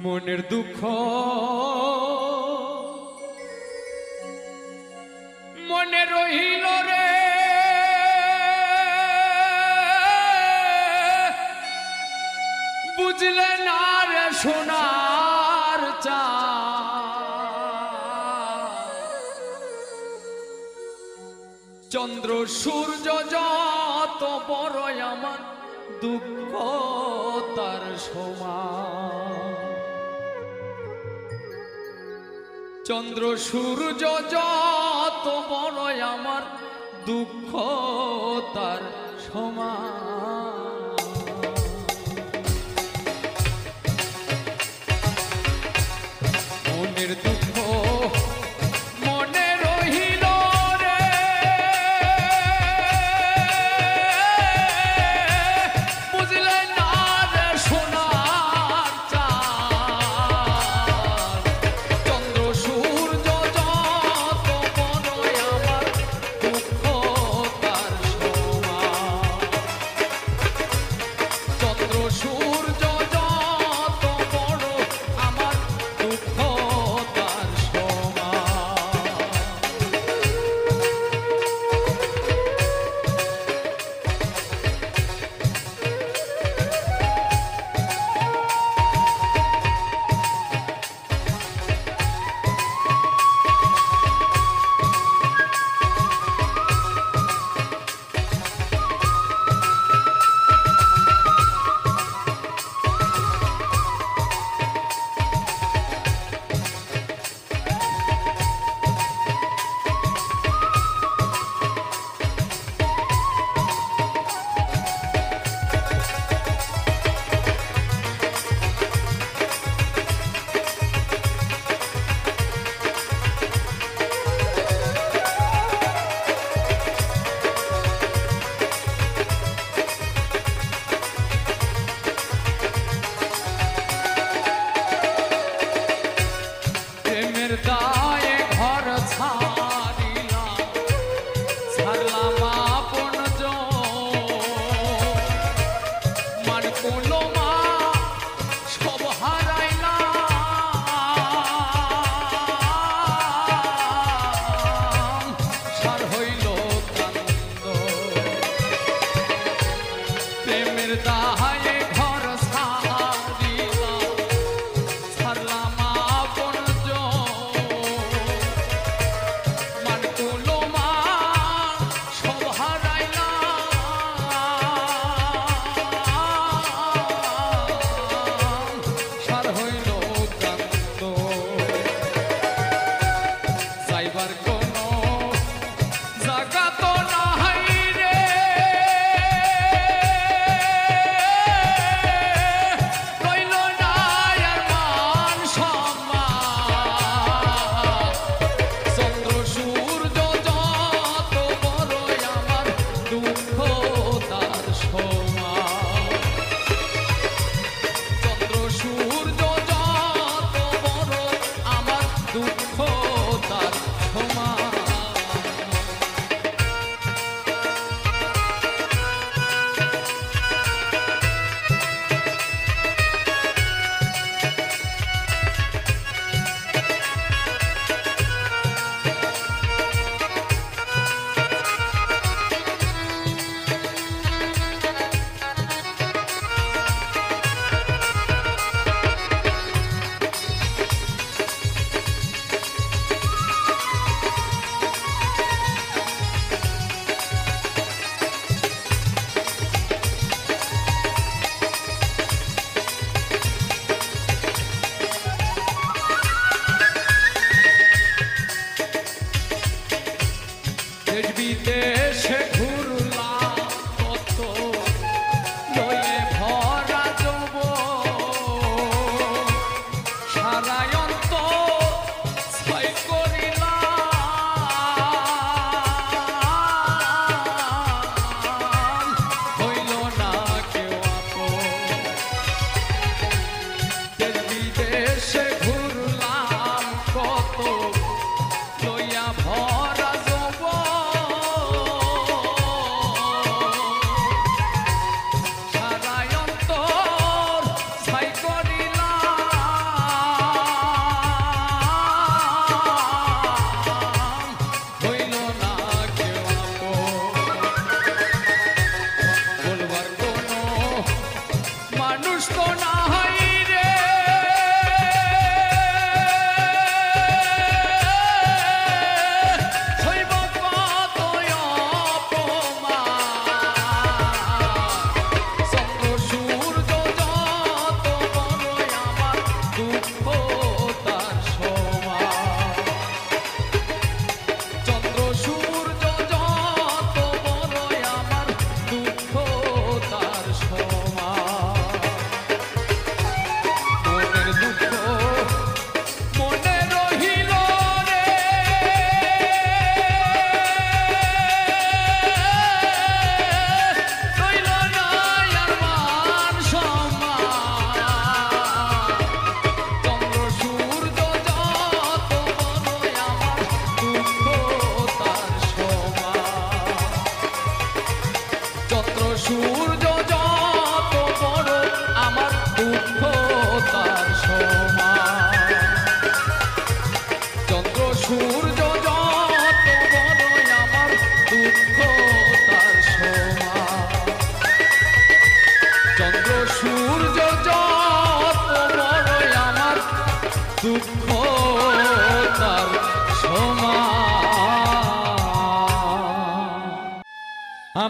মনের দুঃখ মনে রহিল রে, বুঝলে না রে সোনার চন্দ্র সূর্য যত বড় আমার দুঃখ তার সমান। চন্দ্র সূর্য যত বড় আমার দুঃখ তার সমান। মনের দুঃখ মনে রহিল রে, বুঝলে না রে সোনার চাঁদ। চন্দ্র সূর্য যত বড় আমার দুঃখ তার সমান।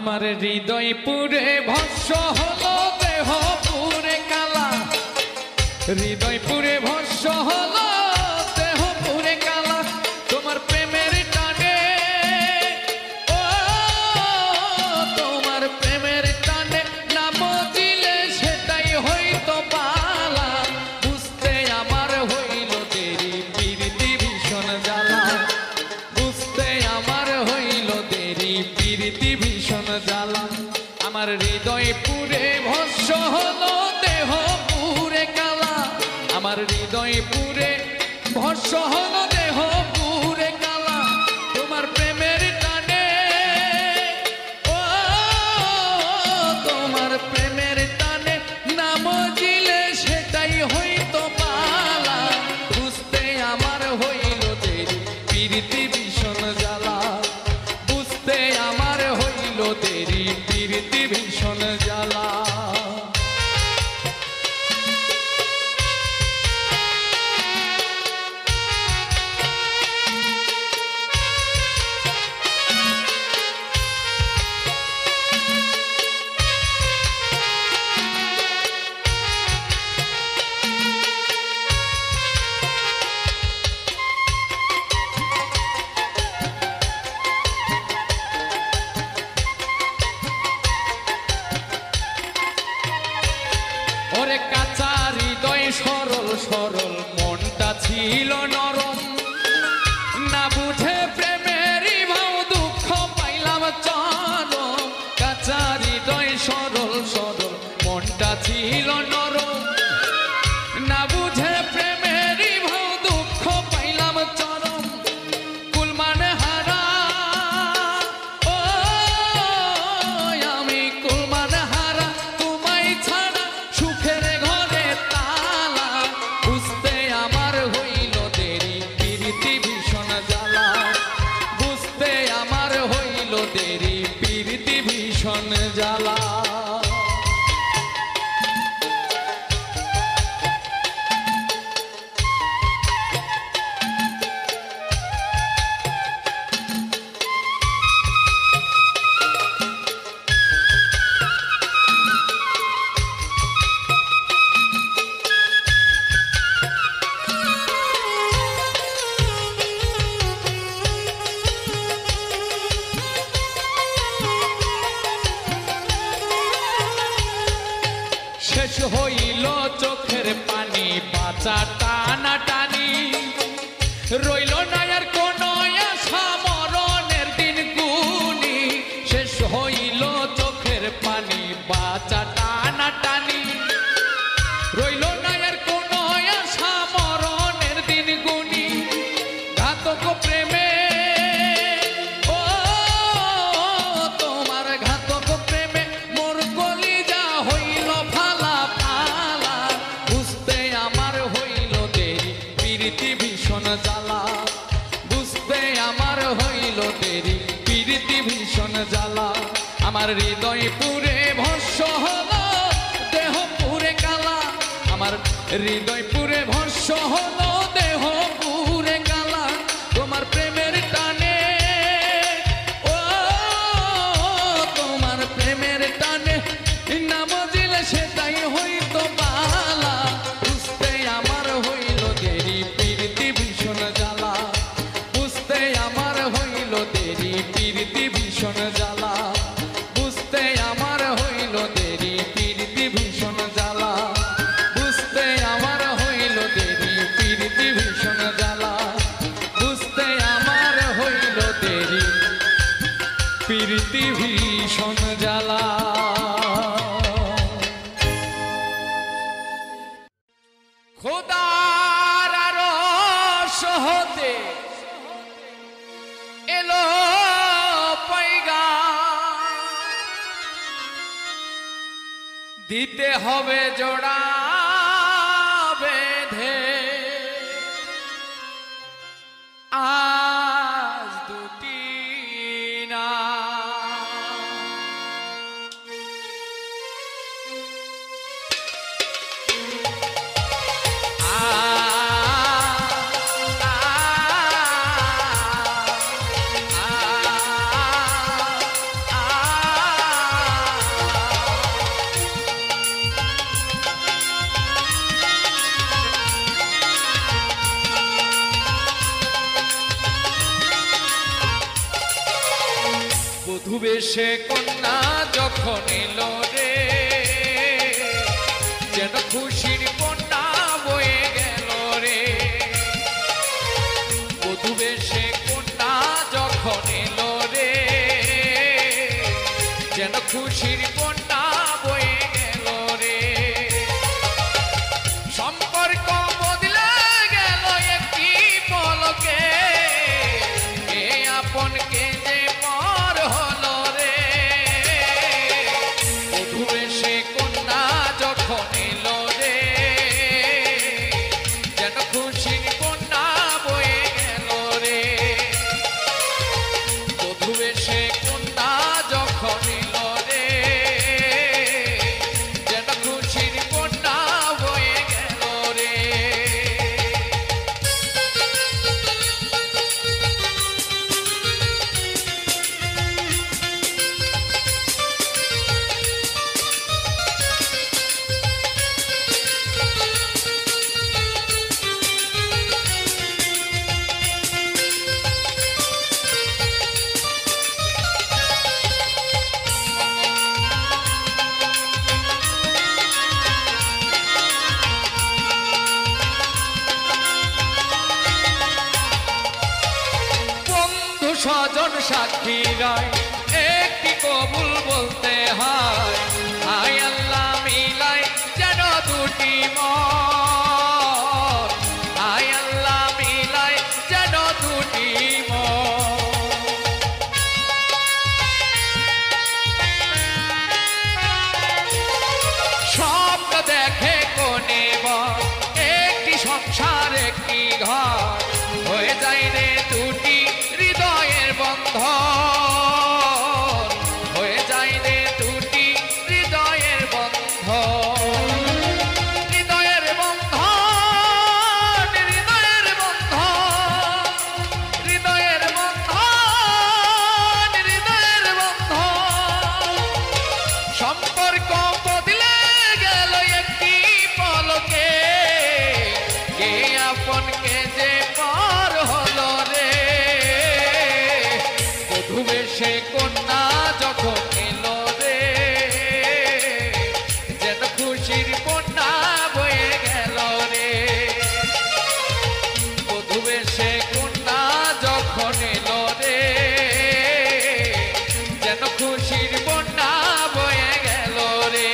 আমার হৃদয় পুরে ভস্য হলো দেহ পুরে কালা, হৃদয় পুরে ভস্য হলো দেহ পুরে কালা, তোমার প্রেমের টানে, ও তোমার প্রেমের টানে নাম দিলে সেটাই হইতো পালা, বুঝতে আমার হইল দেরি প্রীতি ভীষণ জ্বালা, বুঝতে আমার হইল দেরি প্রীতি ভীষণ জ্বালা, আমার হৃদয় পুরে ভস্য হলো দেহ পুরে কালা, আমার হৃদয় পুরে ভস্য হলো দেহ পুরে কালা, তোমার প্রেমের টানে, ও তোমার প্রেমের টানে নাম দিলে সেটাই হইতো পালা, বুঝতে আমার হইল দেরি প্রীতি ভীষণ জ্বালা, বুঝতে আমার হইল দেরি প্রীতি ভীষণ জ্বালা। ওরে কাঁচা হৃদয় সরল সরল মনটা ছিল নরম, না বুঝে প্রেমেরই ভাও দুঃখ পাইলাম চরম, কাঁচা হৃদয় সরল সরল মনটা ছিল নরম, না বুঝে প্রেমেরই ভাও দুঃখ পাইলাম চরম, কুলমান হারা, ও আমি কুলমান হারা, তোমায় ছাড়া সুখের ঘরে তালা, বুঝতে আমার হইল দেরি প্রীতি ভীষণ জ্বালা, বুঝতে আমার হইল দেরি প্রীতি ভীষণ জ্বালা। শেষ হইল চোখের পানি বাঁচা টানা টানি, রইল না আর কোন আশা মরণের দিন গুনি, শেষ হইল চোখের পানি বাঁচা টানা টানি, রইল না আর কোন আশা মরণের দিন গুনি, ঘাতক প্রেমে, ও তোমার ঘাতক প্রেমে মোর কলিজা হইল ফালা ফালা, বুঝতে আমার হইল দেরি প্রীতি ভীষণ জ্বালা, বুঝতে আমার হইল দেরি প্রীতি ভীষণ জ্বালা, আমার হৃদয় পুরে ভস্য হলো দেহ পুরে কালা, আমার হৃদয় পুরে ভস্য হলো দেহ পুরে কালা, তোমার প্রেমের টানে, ও তোমার প্রেমের টানে নাম দিলে সেটাই হইতো বালা, বুঝতে আমার হইল দেরি প্রীতি ভীষণ জ্বালা, বুঝতে আমার হইল দেরি প্রীতি ভীষণ জ্বালা, বুঝতে আমার হইল দেরি প্রীতি ভীষণ জ্বালা, বুঝতে আমার হইল দেরি প্রীতি ভীষণ জ্বালা, বুঝতে আমার হইল দেরি প্রীতি ভীষণ জ্বালা। খোদার আরশ হতে এলো পয়গাম, দিতে হবে জোড়া বেঁধে, আজ দুটি না বেশে কন্যা যখন এলো রে, যেন খুশির কন্যা বয়ে গেল রে। বধূ বেশে কন্যা যখন এলো রে, যেন খুশির কন্যা বয়ে গেল রে। সম্পর্ক বদলে গেল একটি পলকে, এ আপনকে যে পর হলো রে। বধূ বেশে কন্যা যখন এলো রে, যেন খুশির কন্যা বয়ে গেল রে। বধূ বেশে কন্যা যখন এলো রে, যেন খুশির কন্যা বয়ে গেল রে। স্বজন সাক্ষী রায় একটি কবুল বলতে হয়। হায় আল্লাহ মিলাই যেন দুটি মন, হায় আল্লাহ মিলাই যেন দুটি মন। স্বপ্ন দেখে কোনে বর একটি সংসার একটি ঘর, হয়ে যায় রে দুটি হৃদয়ের বন্ধন, হয়ে যায় রে দুটি হৃদয়ের বন্ধন। হৃদয়ের বন্ধন, হৃদয়ের বন্ধন, হৃদয়ের বন্ধন, হৃদয়ের বন্ধন। সম্পর্ক বদলে গেল একটি পলকে, কে আপনকে যে পর হলো রে। বধূ বেশে কন্যা যখন এলো রে, যেন খুশির কন্যা বয়ে গেল রে। বধূ বেশে কন্যা যখন এলো রে, যেন খুশির কন্যা বয়ে গেল রে।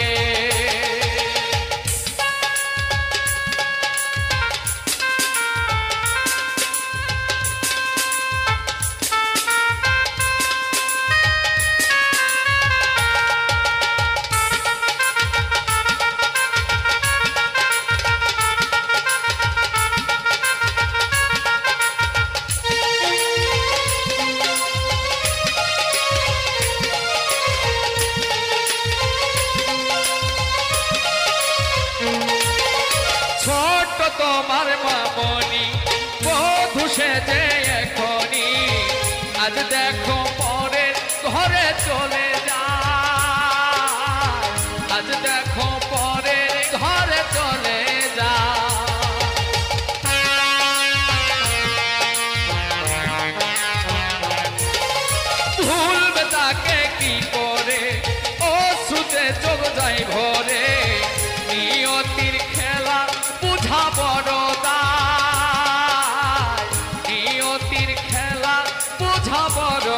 ছোট তোমার মামনি বধূ সেজে এখনি, আজ দেখো পরের ঘরে চলে যায়, আজ দেখো পরের ঘরে চলে যায়। ভুলবে তাকে কি করে, ও সুতে চোখ যায় ভরে। নিয়তির খেলা বুঝা বড় দায়, নিয়তির খেলা বুঝা বড়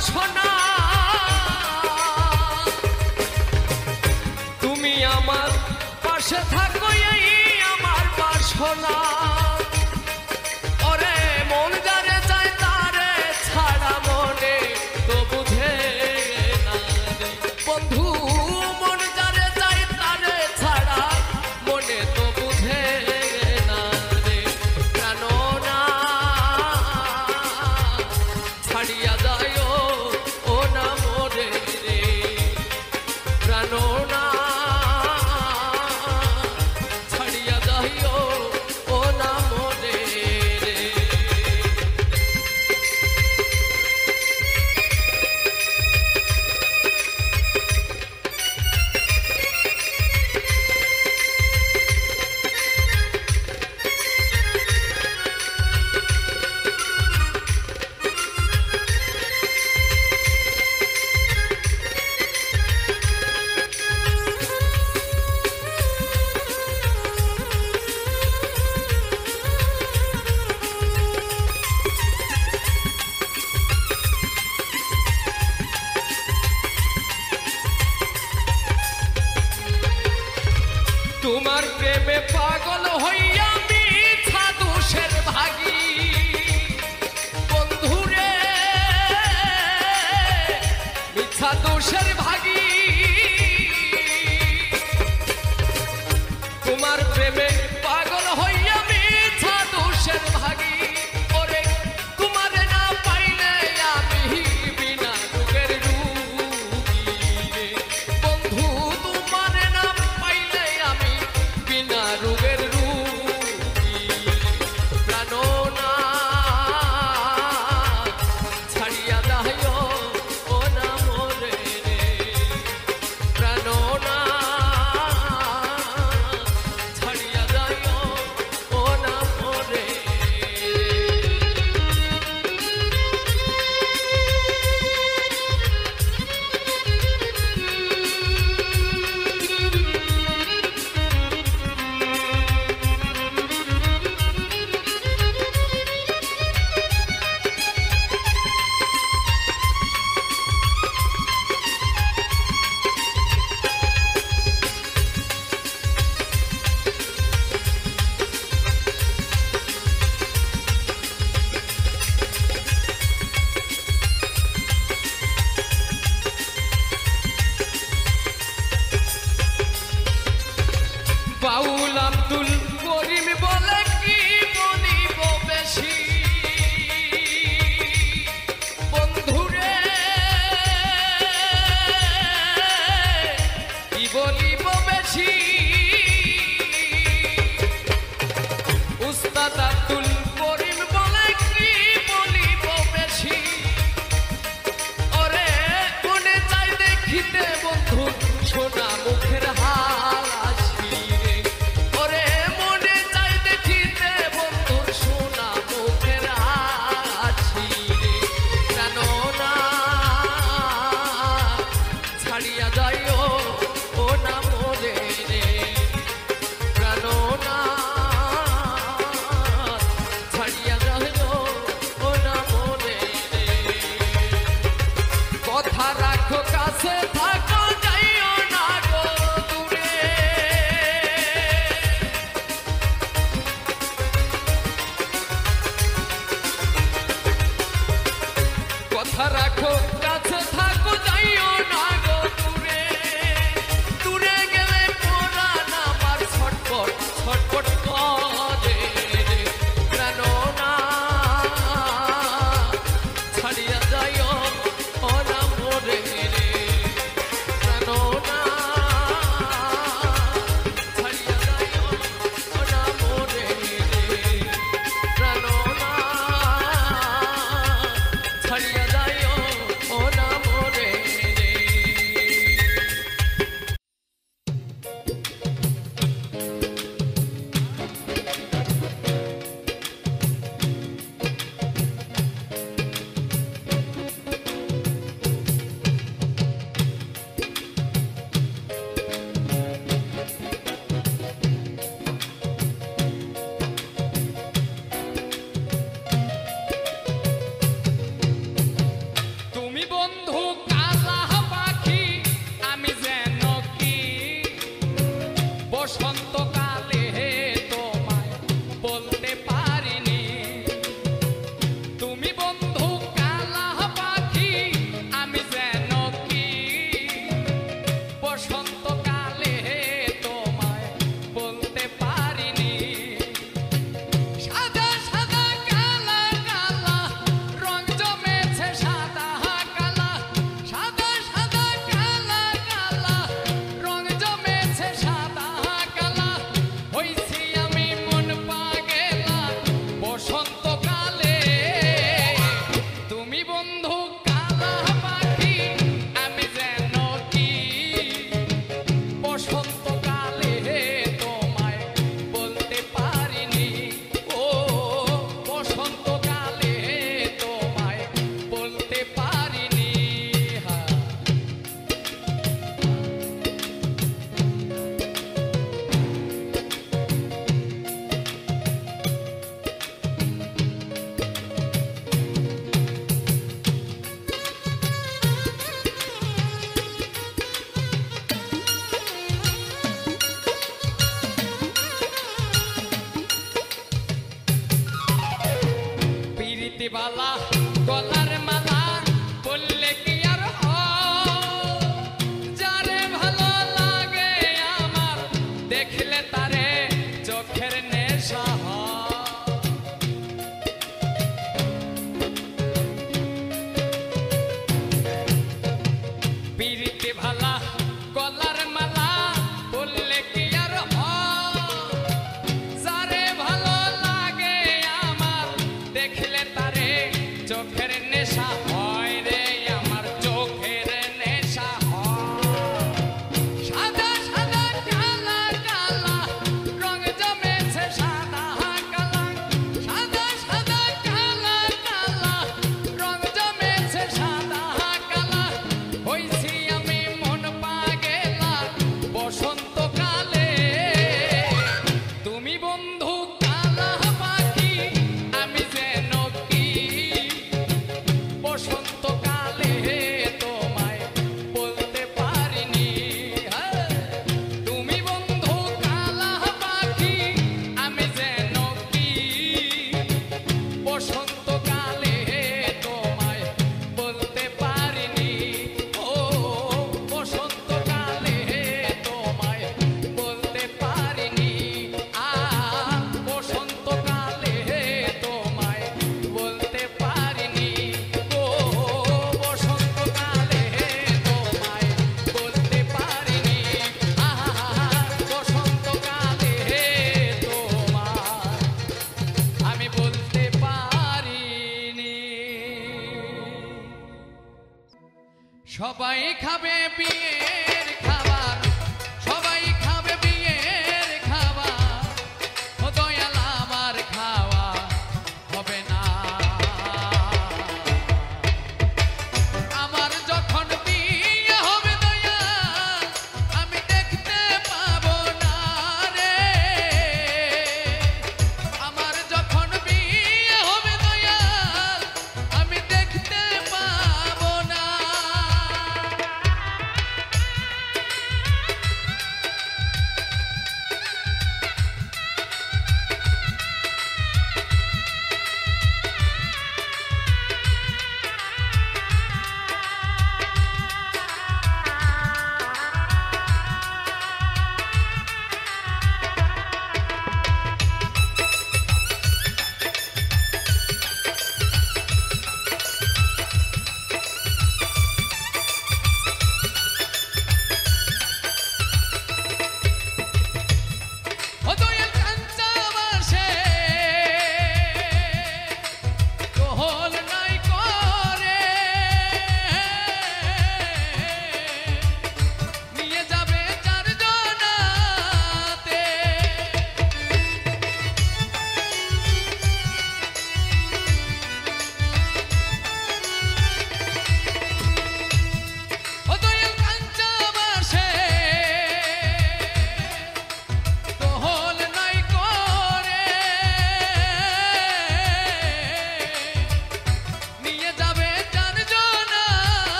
বাসনা তুমি আমার পাশে থাকো এই আমার বাসনা ওরে মন যারে চায় তারে ছাড়া মনে তো বুঝে না রে বন্ধু মন যারে চায় তারে ছাড়া মনে তো বুঝে না রে প্রাণনা ছাড়িয়া যায় ও না মোরে রে প্রাণনা ছাড়িয়া যায় ও না মোরে রে তোমার প্রেমে পাগল হইয়া মিথ্যা দোষের ভাগী বন্ধুরে মিথ্যা দোষের ভাগী তোমার প্রেমে পাগল হইয়া মিথ্যা দোষের ভাগী ওরে তোমার না পাইলে আমি বিনা রোগের রোগী রে বন্ধু তোমার না পাইলে আমি বিনা রোগের রোগী প্রাণনা ছাড়িয়া যায় ও না মোরে রে প্রাণনা ছাড়িয়া যায় ও না মোরে বাউল আব্দুল করিম বলে কি বলিব বেশি বন্ধুরে কি বলিব বেশি উস্তাদ আব্দুল করিম বলে কি বলিব বেশি ওরে মনে চাই দেখিতে বন্ধু সোনা মুখের হাসি রে ওরে মনে চাই দেখিতে বন্ধুর সোনা মুখের হাসি রে প্রাণনা ছাড়িয়া যায় ও না মোরে রে প্রাণনা ছাড়িয়া যায় ও না মোরে রে কথা রাখো কাছে থাকো যাইও না গো দূরে কথা রাখো কাছে থাকো যাইও না গো দূরে দূরে গেলে পরাণ আমার ছটপট ছটপট করে প্রাণনা ছাড়িয়া যায় ও না মোরে রে প্রাণনা ছাড়িয়া যায় ও না মোরে রে প্রাণনা ছাড়িয়া যায় ও সবাই খাবে বিয়ের খাবার, সবাই খাবে বিয়ের খাবার, ও দয়াল আমার খাওয়া হবে না। আমার যখন বিয়ে হবে দয়াল আমি দেখতে পাবো না রে। আমার যখন বিয়ে হবে দয়াল আমি দেখতে পাবো না।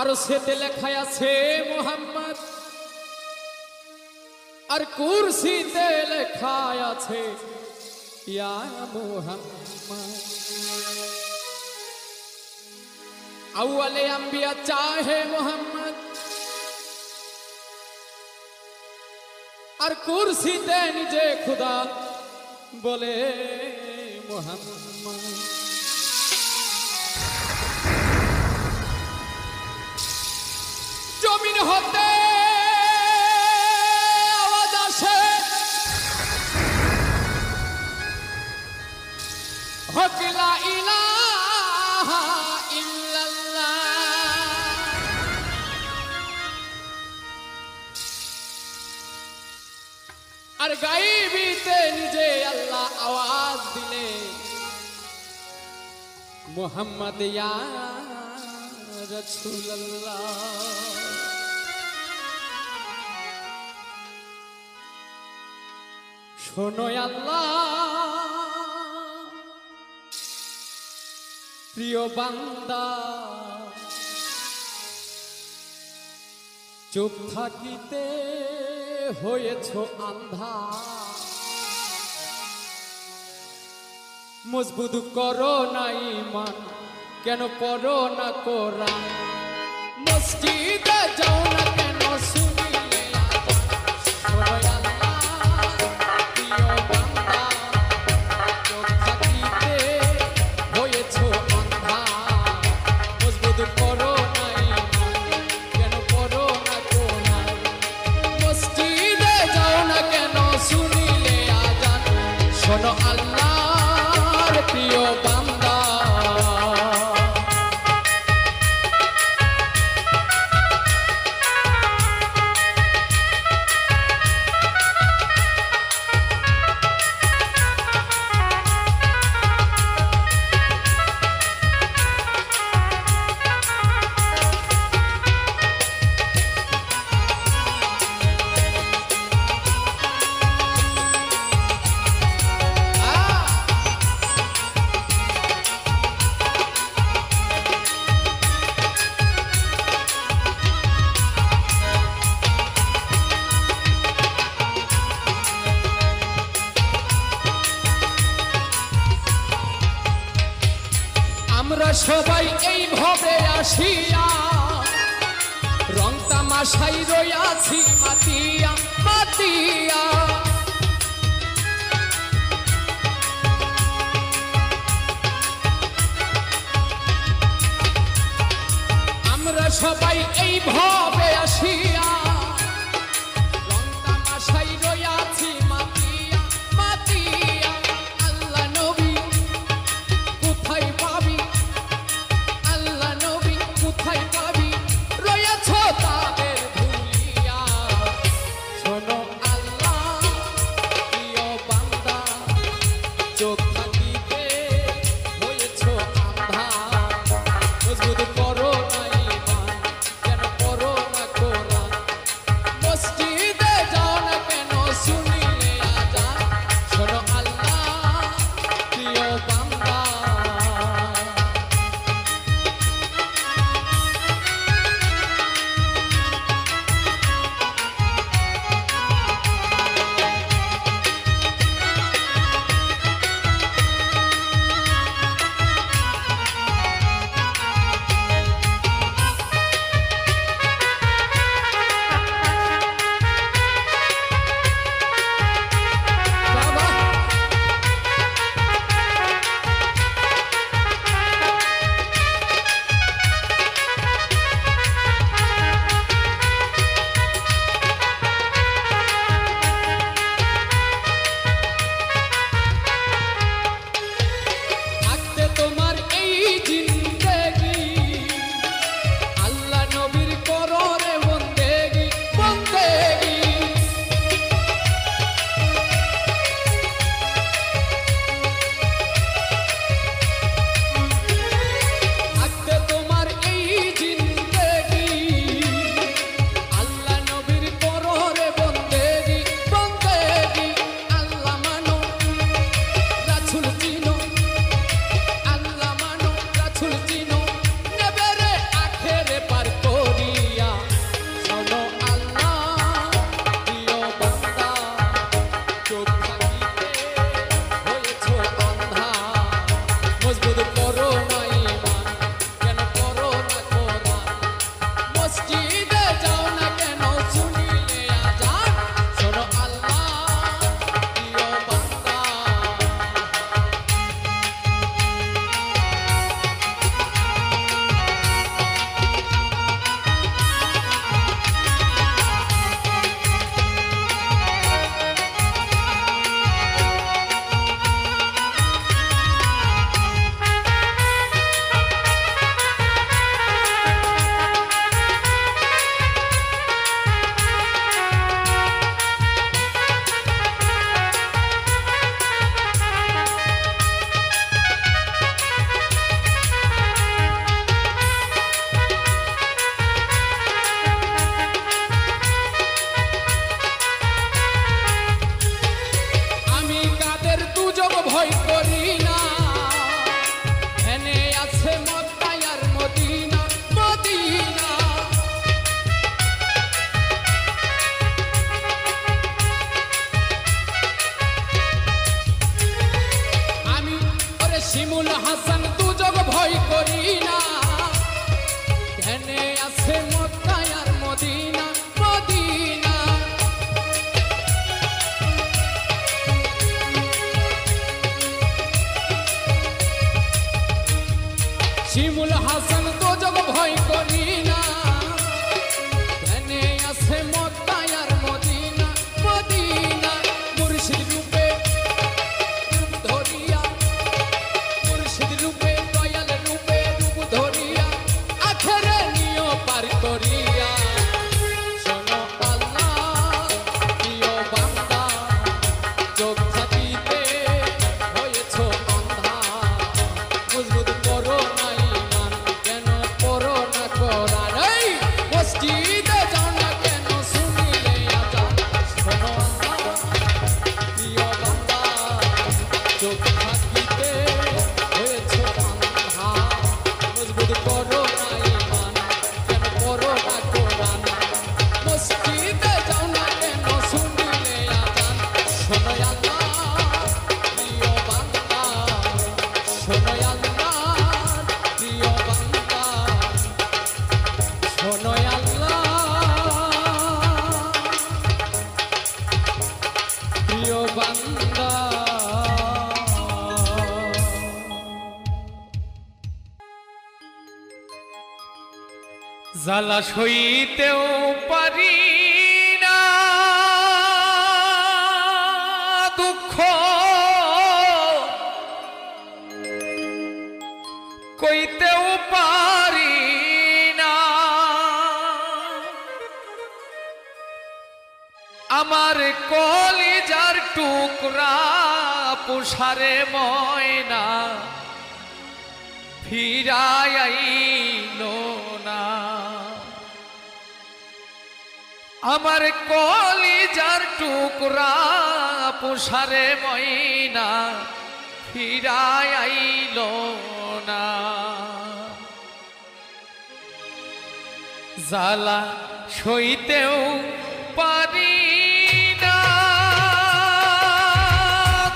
আরশেতে লেখা আছে মুহাম্মদ, আর কুরসিতে লেখা আছে ইয়া মুহাম্মদ। अव्वले अंबिया चाहे मोहम्मद और कुर्सी दे निजे खुदा बोले मोहम्मद। जमीन होते आवाज आसे हक ला इलाहा इल्लल्लाह और गायबी ते निजे अल्लाह आवाज दिले मोहम्मद या रसूल अल्लाह। শোনো আল্লাহ প্রিয় বান্দা চুপ থাকিতে হয়েছ আন্ধা মজবুত করো না ঈমান কেন পড়ো না কোরআন মসজিদে যাও না কেন শুনিলে আযান। শোনো আল্লাহর প্রিয় বান্দা আমরা সবাই এই ভাবে আসিয়া রং তামাশাই রইয়াছি মাতিয়া মাতিয়া আমরা সবাই এই ভাবে আসিয়া রং তামাশাই রইয়াছি মাতিয়া মাতিয়া আল্লাহ নবী কোথায় পাবি কোথায় পাবি রয়েছ তাদের ভুলিয়া। শোনো আল্লাহ প্রিয় বান্দা চোখ থাকিতে হয়েছ আন্ধা মজবুত করো না ঈমান কেন পড়ো না কোরআন মসজিদে যাও না কেন শুনিলে আযান। শোনো আল্লাহ প্রিয় বান্দা শিমুল হাসান তো যোগ ভয় করি না, ধ্যানে আছে মক্কা আর মদিনা, মদিনা মুর্শিদ রূপে রূপ ধরিয়া, মুর্শিদ রূপে দয়াল রূপে রূপ ধরিয়া, আখেরে নিয় পার করিয়া। শোনো আল্লাহ প্রিয় বান্দা, চোখ থাকিতে হয়েছ অন্ধা, মজবুত করো না ঈমান, কেন পড়ো না কোরআন? এই মসজিদে যাও না কেন শুনিলে আজান? শোনো আল্লাহ প্রিয় বান্দা, চোখ থাকিতে হয়েছ অন্ধা, মজবুত করো না ঈমান, কেন পড়ো না কোরআন? মসজিদে যাও না কেন শুনিলে আজান? শোনো আল্লাহ প্রিয় বান্দা, শোনো আল্লাহ প্রিয় বান্দা, শোনো আল্লাহ প্রিয় বান্দা। জ্বালা সইতেও পারি না দুঃখ, কইতেও পারি না, আমার কলিজার টুকরা পুষারে ময়না ফিরাইলো না, আমার কলিজার টুকরা পুষারে ময়না ফিরাইলো না। জ্বালা সইতেও পারি না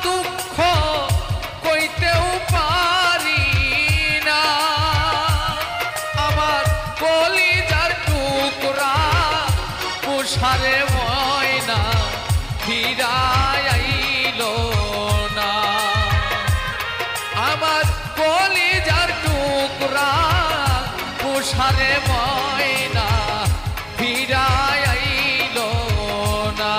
দুঃখ, কইতেও পারি না, আমার কলিজার টুকরা পুষারে ময়না ফিরাইলো না, আমার কলিজার টুকরা পুষারে ময়না ফিরাইলো না।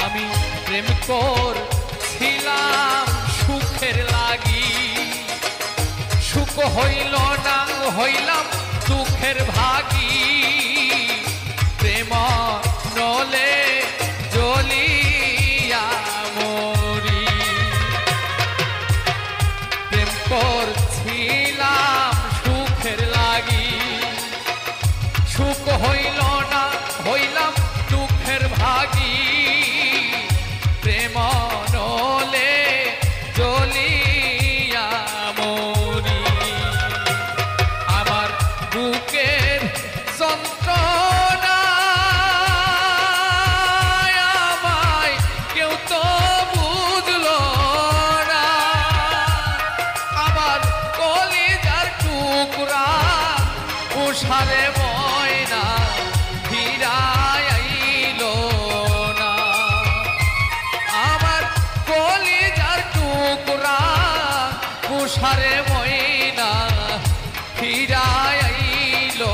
আমি প্রেম করছিলাম সুখের লাগি, সুখ হইল না হইলাম দুঃখের ভাগী, প্রেম নলে জ্বলিয়া মরি, প্রেম করছিলাম সুখের লাগি, সুখ হইল না হইলাম দুঃখের ভাগী, প্রেম নলে জ্বলিয়া মরি, আমার বুকের যন্ত্রণা আমায় কেউ তো বুঝলো না, আমার কলিজার টুকরা উষারে ময়না ফিরাইলো না, আমার কলিজার টুকরা উষারে ময়না ফিরাইলো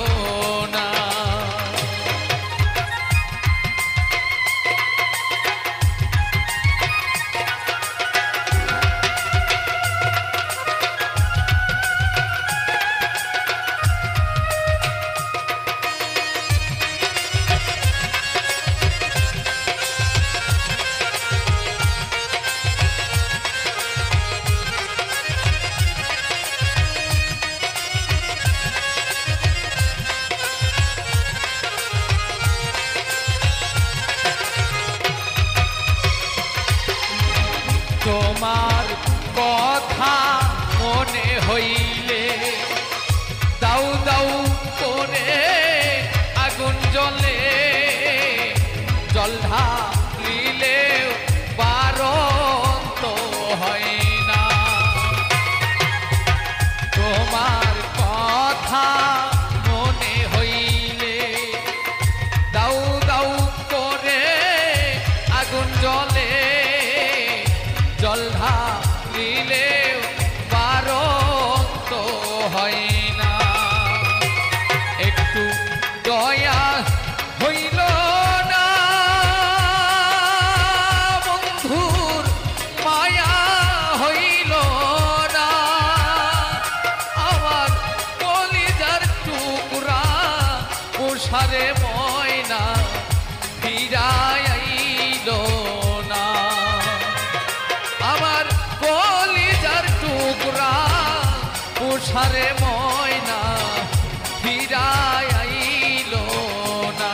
না। কথা মনে হইলে দাউ দাউ করে আগুন জ্বলে জল ঢালিলে বারণ তো হয় না তোমার কথা মনে হইলে দাউ দাউ করে আগুন জ্বলে জল ঢালিলে বারণ তো হয় না একটু দয়া হইল না বন্ধুর মায়া হইল না আমার কলিজার টুকরা পোষারে ময়না ফিরায় আইল না আমার কলিজার টুকরা পোষারে ময়না ফিরায় আইল না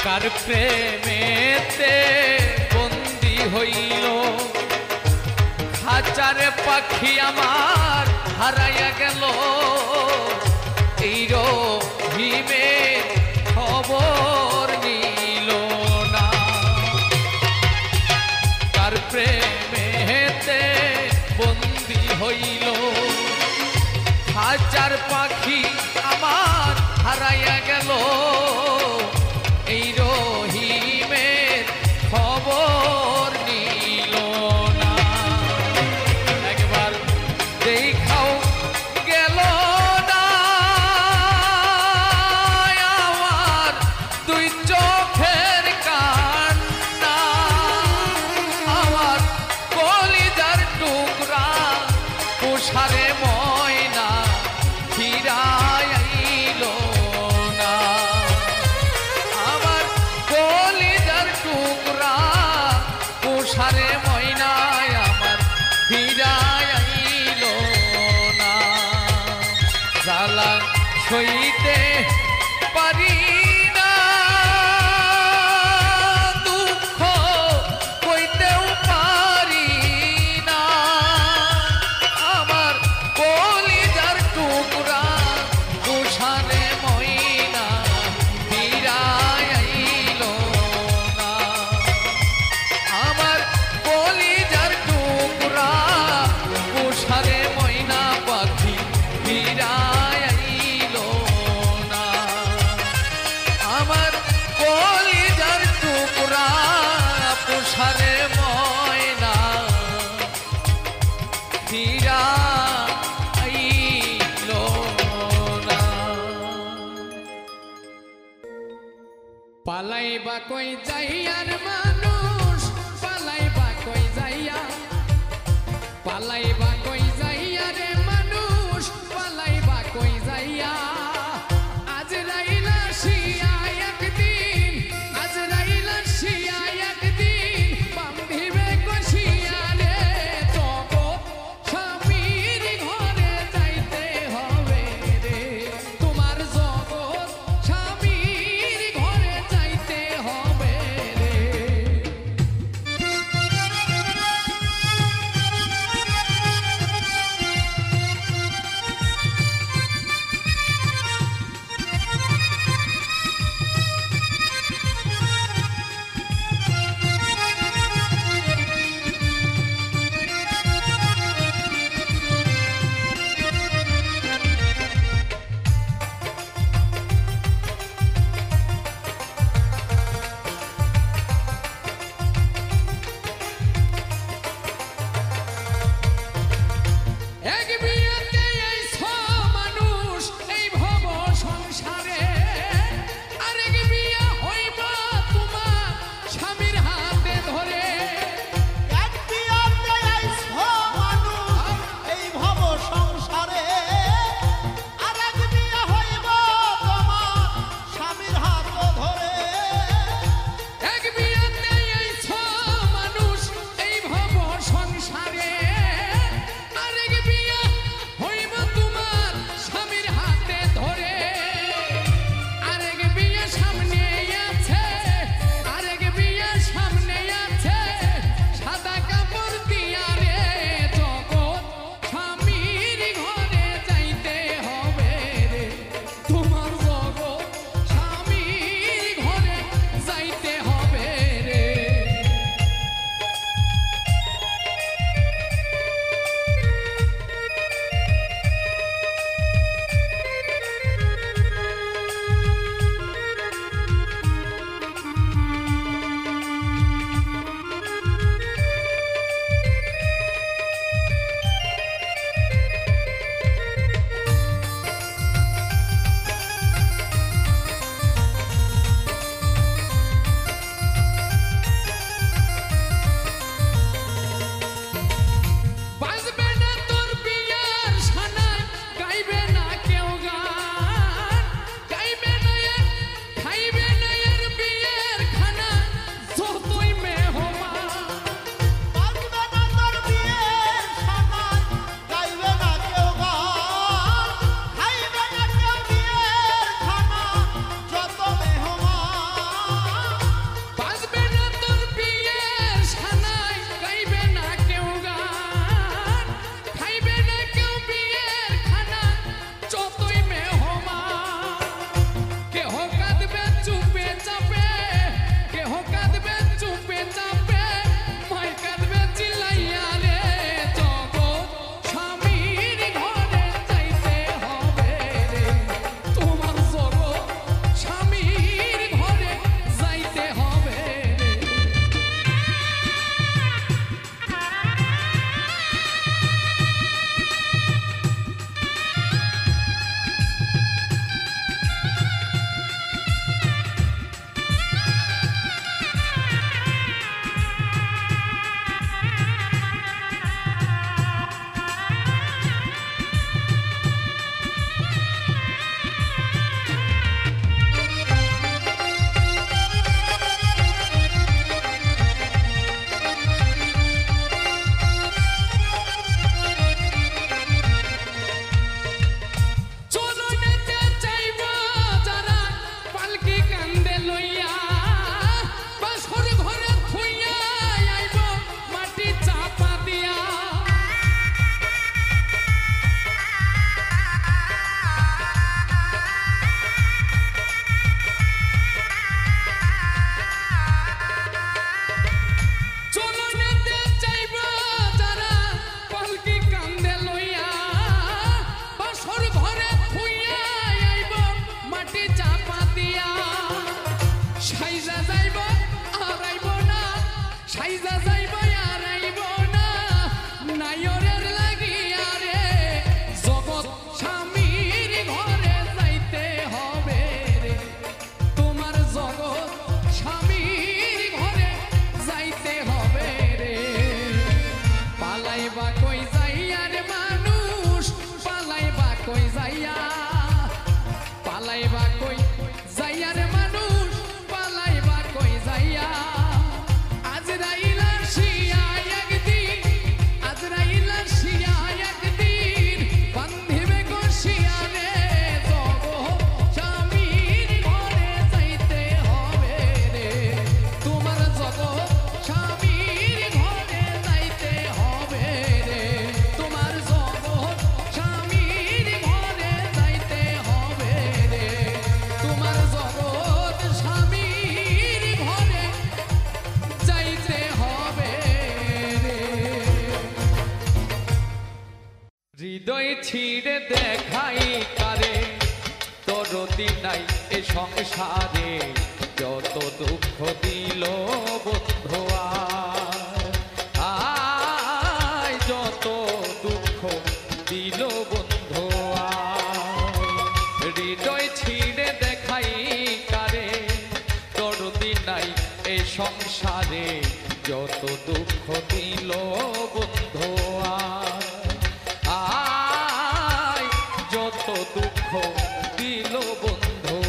কার প্রেমেতে বন্দি হইল হাজারে পাখি আমার হারাইয়া গেল এই রহিমে খবর নিল না কার প্রেমেতে বন্দি হইল হাজার পাখি আমার হারাইয়া গেল এই রহিমের খবর নিল না একবার দেখাও গেল না আমার দুই চোখের কান্না আমার কলিজার টুকরা পোষারে ময়না ফিরায় আইল না আমার কলিজার টুকরা পোষারে ময়নায় আমার ফিরায় আইল না জ্বালা সইতে পারি না দুঃখ কইতেও পারি না আমার কলিজার টুকরা পোষারে ময়না ফিরায় আইল না আমার কলিজার টুকরা পোষারে ময়না পাখি ফিরায় আইল না আমার কলিজার টুকরা পোষারে ময়না ফিরায় আইল না পালাইবা কই যাইয়ার মানুষ পালাইবা কই যাইয়া পালাইবা কই যাইয়া রে মানুষ পালাইবা কই যাইয়া আজরাইলা শিয়া একদিন আজরাইলা শিয়া একদিন বান্ধিবে কষিয়া রে তবু স্বামীর ঘরে যাইতে হবে রে তোমার জগৎ স্বামীর ঘরে যাইতে হবে রে ছিঁড়ে দেখাই কারে দরদি নাই এ সংসারে যত দুঃখ দিল বন্ধু আয় যত দুঃখ দিল বন্ধু হৃদয় ছিঁড়ে দেখাই কারে দরদি নাই এ সংসারে যত দুঃখ দিল বন্ধু আয় যত দুঃখ দিল বন্ধু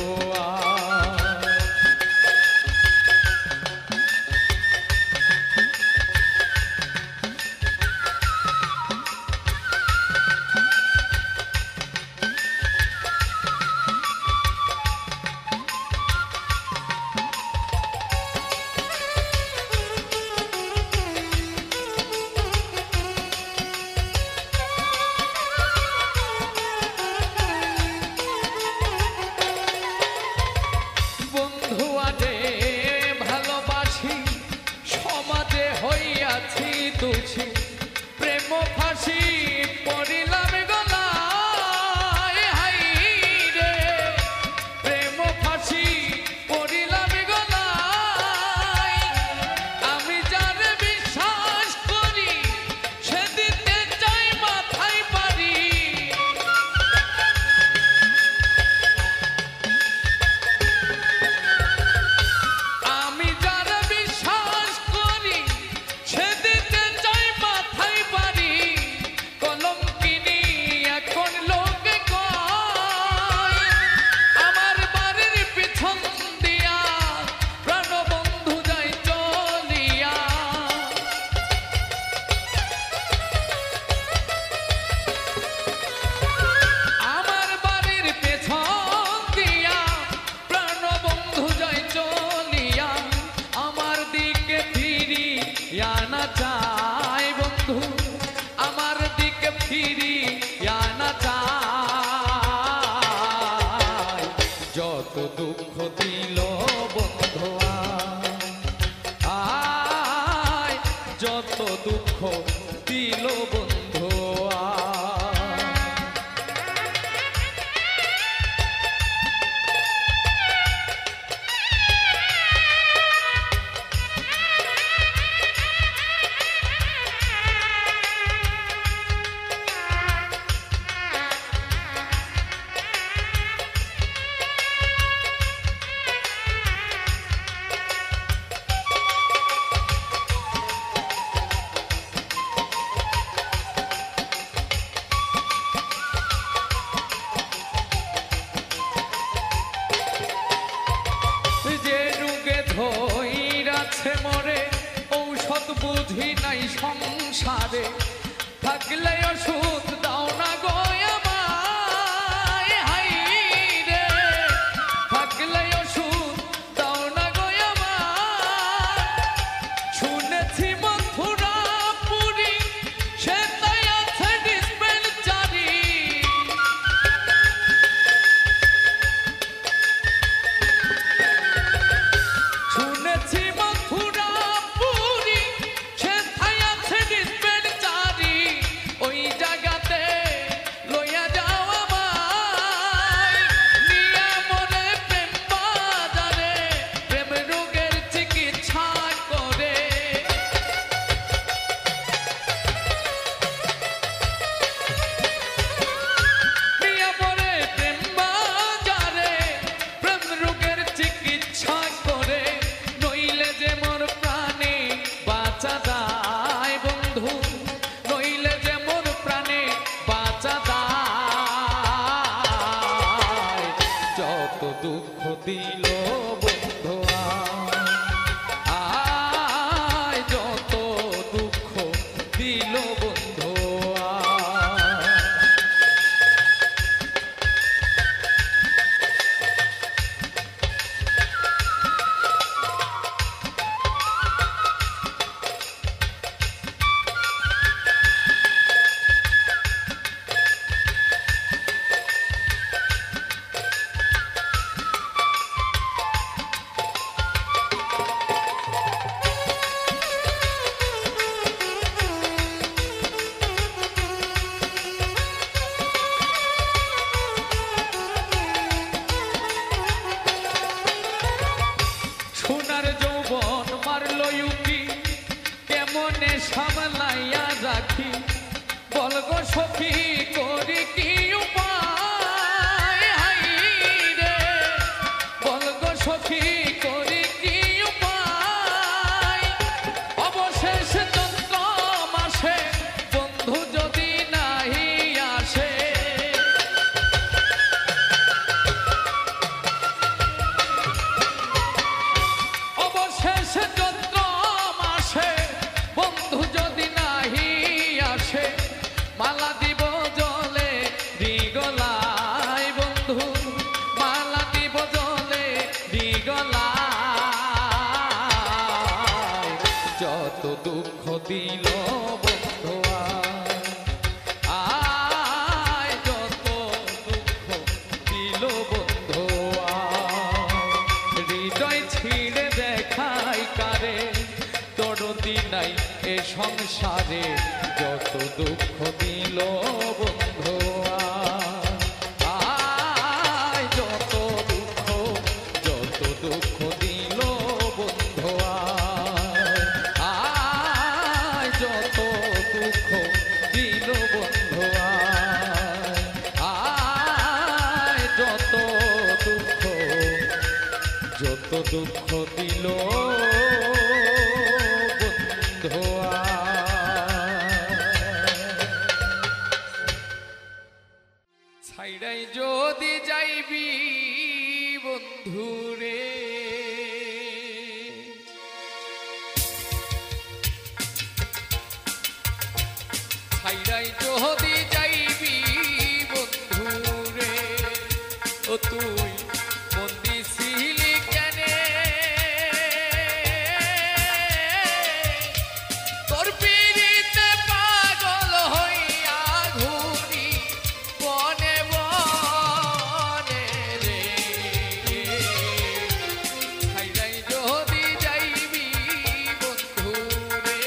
তুলছি প্রেম ফাঁসি পড়িলাম গলায় হাই রে প্রেম ফাঁসি পড়িলাম গলায় আমি যার বিশ্বাস করি সে দিতে চাই মাথায় পারি আমি যার বিশ্বাস করি সে চাই বন্ধু আমার দিকে ফিরি না চাই যত দুঃখ দিল বন্ধু আয় যত দুঃখ দিল বন্ধু ধইরাছে মরে ঔষধ বুঝি নাই সংসারে থাকলে ওষুধ দাও না গো আমায় হাই রে থাকলে ওষুধ দাও না গো আমায় শুনেছি মথুরা পুরী সে তাই আছে ডিসপেন্সারি শুনেছি মথুরা পুরী সে থাই আছে ডিসপেন্সারি ওই জায়গাতে লইয়া যাও আমায় নিয়ে মরে প্রেম বাজারে প্রেম রোগের চিকিৎসা করে নিয়ে মরে প্রেম বাজারে প্রেম রোগের চিকিৎসা করে নইলে যে মোর প্রাণে বাঁচা দায় বন্ধু নইলে যে মোর প্রাণে বাঁচা দায় যত দুঃখ দিল বন্ধু আয় যত দুঃখ দিল বন্ধু উকি কেমনে সামলাইয়া রাখি বলগো সখী করি কি উপায় হাই রে বলগো সখী করি কি উপায় অবশেষ চন্দ্র মাসে বন্ধু যদি নাহি আসে অবশেষ চন্দ্র মাসে বন্ধু যদি নাহি আসে মালা দিব জলে দিগলায় বন্ধু মালা দিব জলে দিগলায় যত দুঃখ দিল বন্ধু আয় যত দুঃখ দিল বন্ধু হৃদয় ছিঁড়ে দেখাই কারে দরদি নাই এ সংসারে যত দুঃখ দিল বন্ধু আয় যত দুঃখ দিল বন্ধু আয় যত দুঃখ দিল বন্ধু আয় যত দুঃখ দিল বন্ধু ছাইড়াই যদি যাইবি বন্ধুরে ছাইড়াই যদি যাইবি বন্ধুরে ও তুই মন দিছিলি কেনে তোর পিড়িতে পাগল হইয়া ঘুরি বনে বনে রে ছাইড়াই যদি যাইবি বন্ধুরে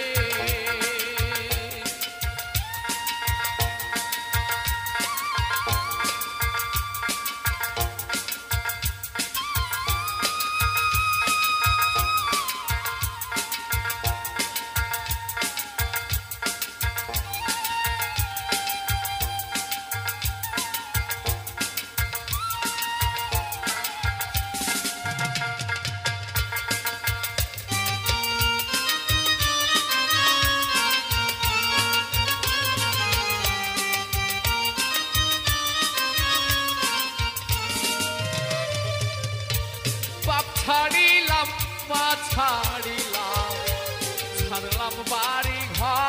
বাপ ছাড়িলাম মা ছাড়িলাম ছাড়লাম বাড়ি ঘর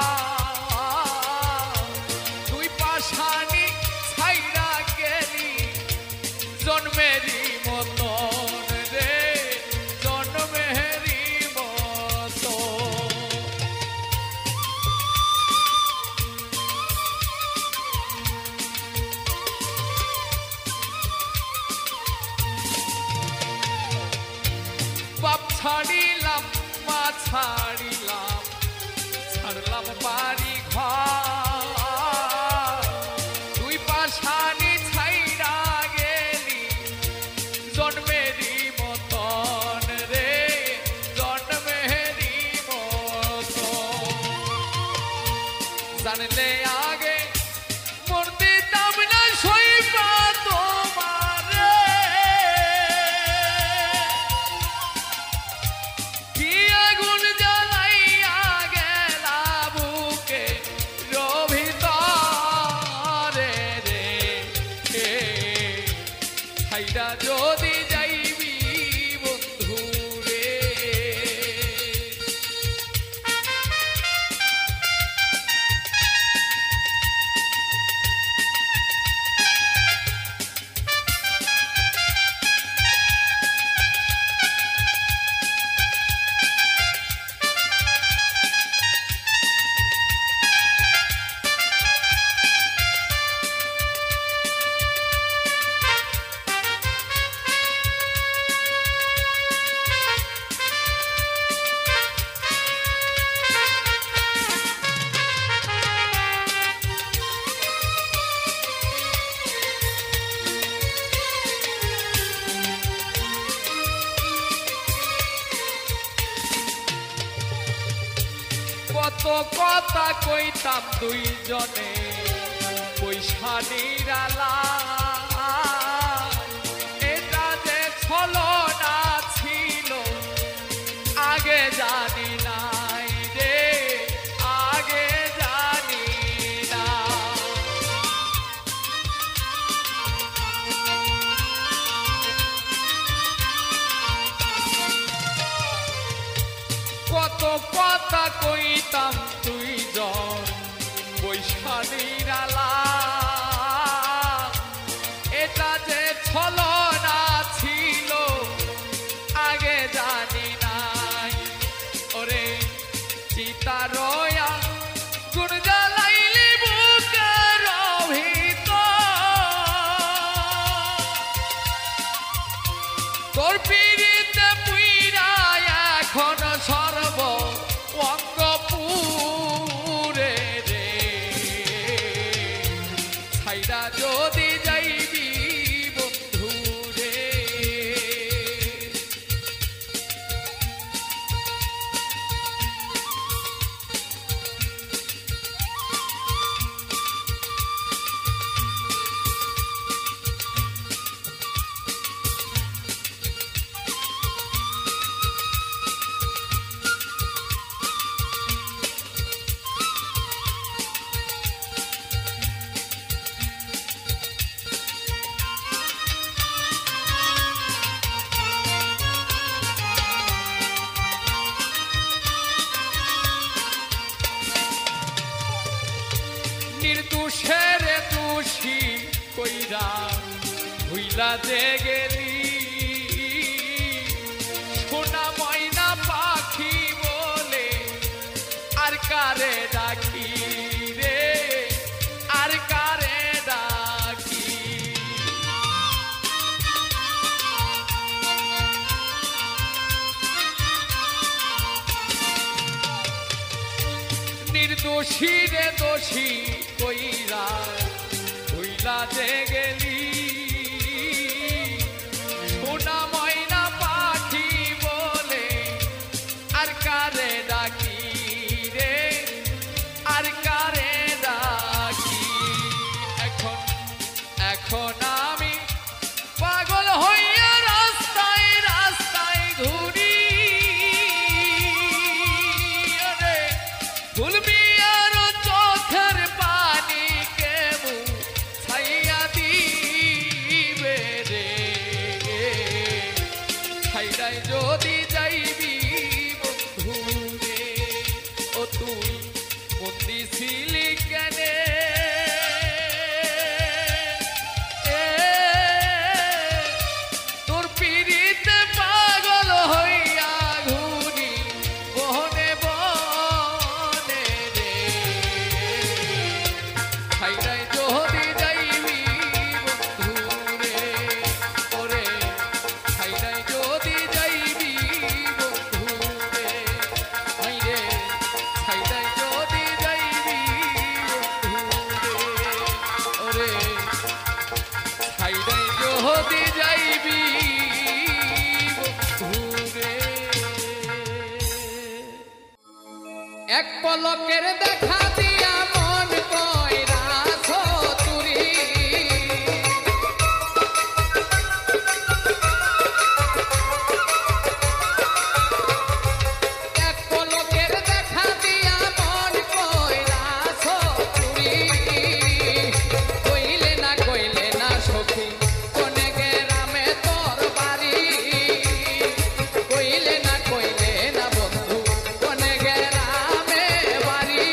তুই পাশানি ছাইরা গেলি জন্মেরি মতন রে জন্মেরি মতন বাপ ছাড়িলাম মা ছাড়িলাম ছাড়লাম বাড়ি ঘর তুই পাশানি ছাইরা গেলি জন্মেরি মতন রে জন্মেরি মতন জানলে আগে মন দিতাম না সইবা তোমারে কি আগুন জ্বালা কত কথা কইতাম দুইজনে পয়সা নিরালা এটা যে ছলনা ছিল আগে জানি নাই রে আগে জানি না কত কথা কইতাম দুইজন পয়সা নিরালা এটা যে ছলনা ছিল আগে জানি নাই ওরে চিতারয়া গুণ জ্বালাইলি বুকের ভিতর তোর পিড়িতে পুইরা এখন সর্ব অঙ্গ পুরে রে ছাইরা যদি যাইবি বন্ধু রে নির্দোষের দোষী কইরা ভুইলা যে গেলি সোনা ময়না পাখি বলে আর কারে ডাকি রে আর কারে ডাকি নির্দোষী রে দোষী কইরা ভুইলা যে গেলি সোনা ময়না পাখি বলে আর কারে ডাকি রে আর কারে ডাকি এখন এখন আমি পাগল হইয়া রাস্তায় রাস্তায় ঘুরি রে ভুলবি আর চোখের পানি কেমু ছাইয়া দিবে রে ছাইরাই যদি যাইবি বন্ধু রে ও তুই বন্দি ছিলি কেনে তোর পিড়িতে পাগল হইয়া ঘুরি বনে বনে রে ছাইরাই যদি যাইবি বন্ধু রে ওরে ছাইরাই যদি যাইবি বন্ধু রে হাই রে ছাইরাই যদি যাইবি বন্ধু রে ওরে ছাইরাই যদি যাইবি বন্ধু রে এক পলকের দেখা দিয়া মন কইরা ছতুরি এক পলকের দেখা দিয়া মন কইরা ছতুরি কইলে না সখী কোনে গ্রামে তোর বাড়ি কইলে না বন্ধু কোনে গ্রামে বাড়ি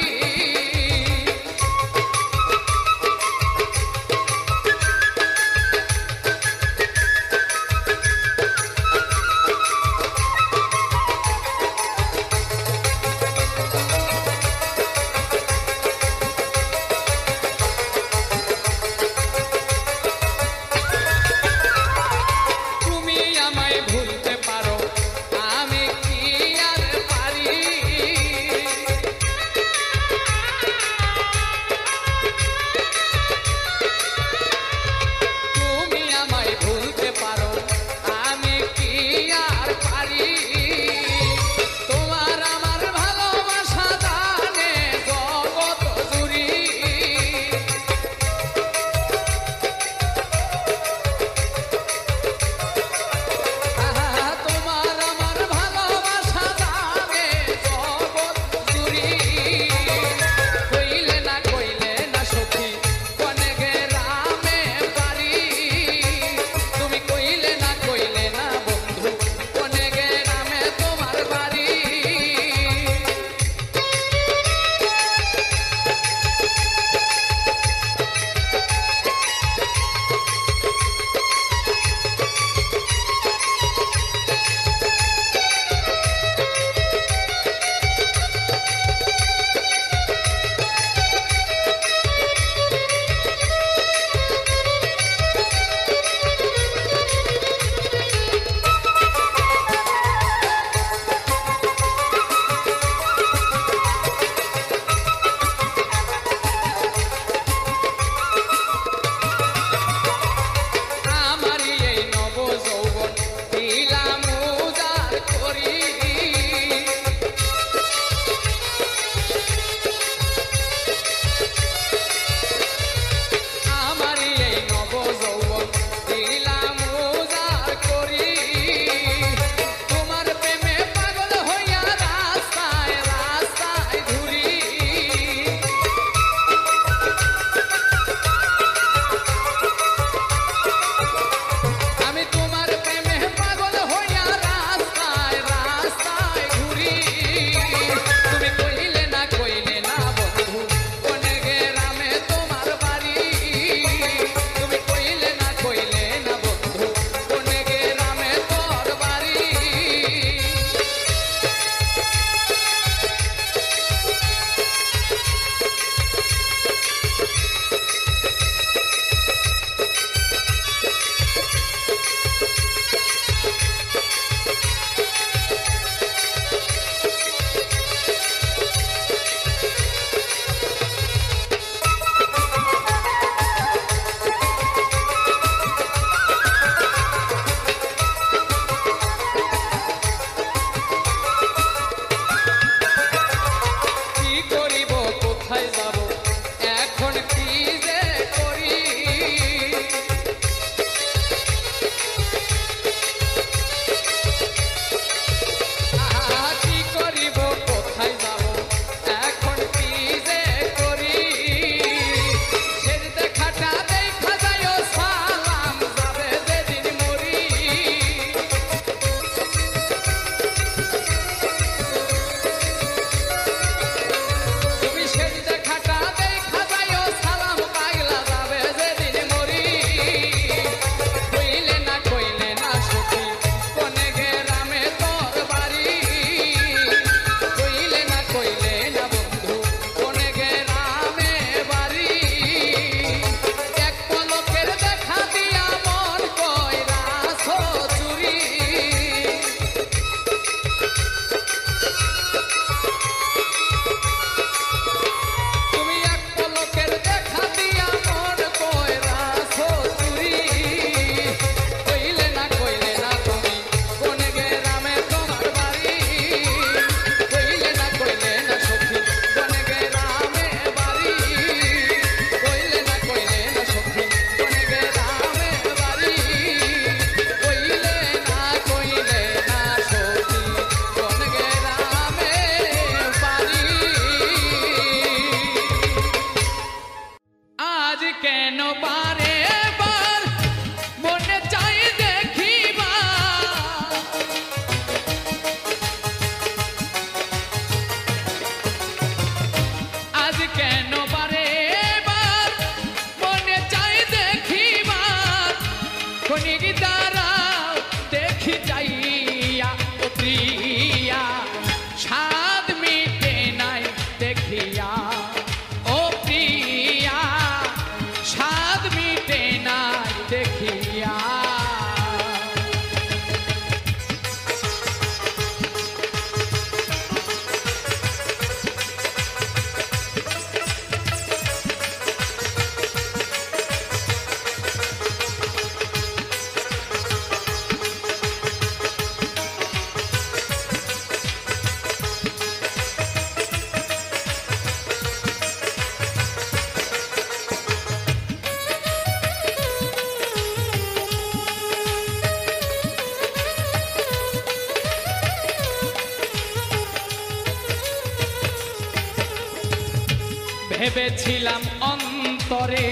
ভেবেছিলাম অন্তরে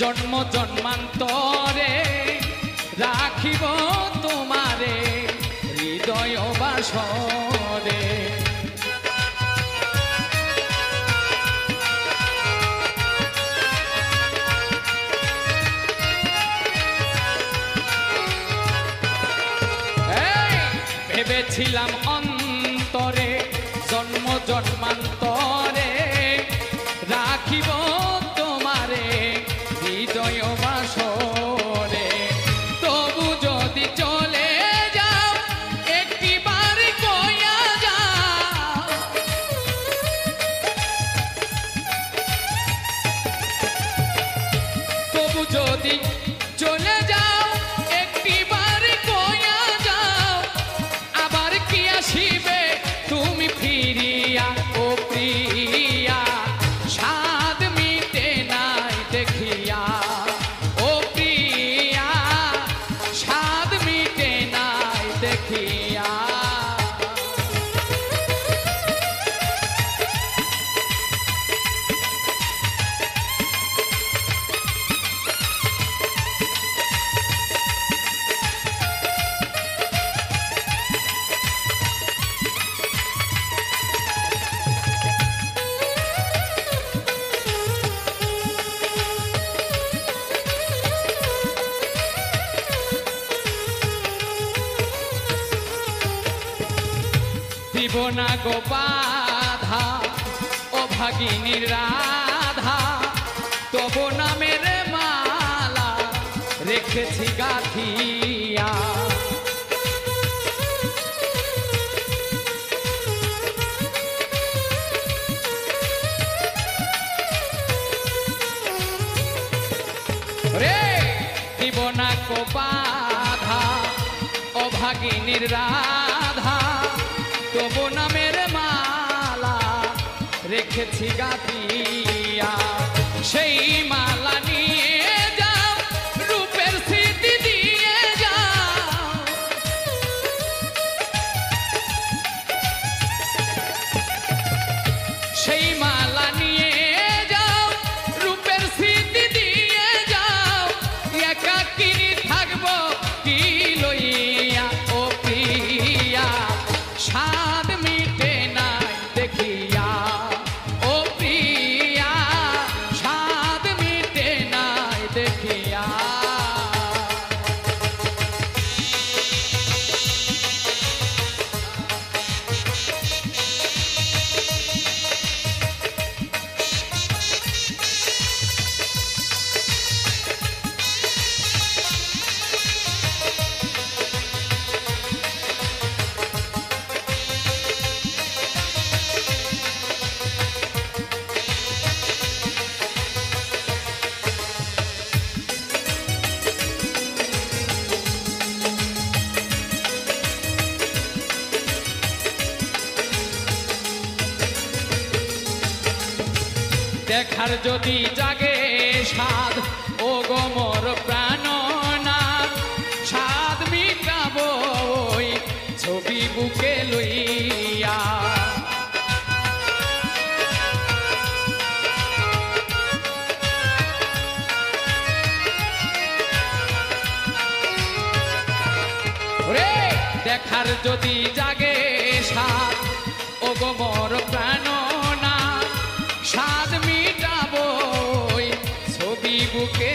জন্ম জন্মান্তরে রাখিব তোমারে হৃদয় বাসরে। ভেবেছিলাম অন্তরে জন্ম জন্মান্তরে রাখিব তোমারে হৃদয় বাসরে। তবু যদি চলে যাও একটিবার কইয়া যাও, তবু যদি চলে যাও একটিবার কইয়া যাও, আবার কি আসিবে তুমি ফিরিয়া ও প্রিয়া, স্বাদ মিটে নাই দেখিয়া ও প্রিয়া, স্বাদ মিটে নাই দেখিয়া। দিব না গো বাধা ও ভাগিনীর রাধা, তবু নামের মালা রেখেছি গাথিয়া। রে দিব না গো বাধা ও ভাগিনীর রাধা, তবু নামের মালা রেখেছি গাথিয়া। সেই মালা নিয়ে যাও রূপের স্মৃতি দিয়ে যাও, সেই মালা নিয়ে যাও রূপের স্মৃতি দিয়ে যাও, একাকিনী থাকবো কি লইয়া ও প্রিয়া, স্বাদ মিটে নাই দেখিয়া ও প্রিয়া, স্বাদ মিটে নাই দেখিয়া। দেখার যদি জাগে স্বাদ ও গো মোর প্রাণনাথ, স্বাদ মিটাবো ওই ছবি বুকে লইয়া। রে দেখার যদি জাগে স্বাদ ও গো মোর প্রাণনাথ, স্বাদ মিটাবো ছবি বুকে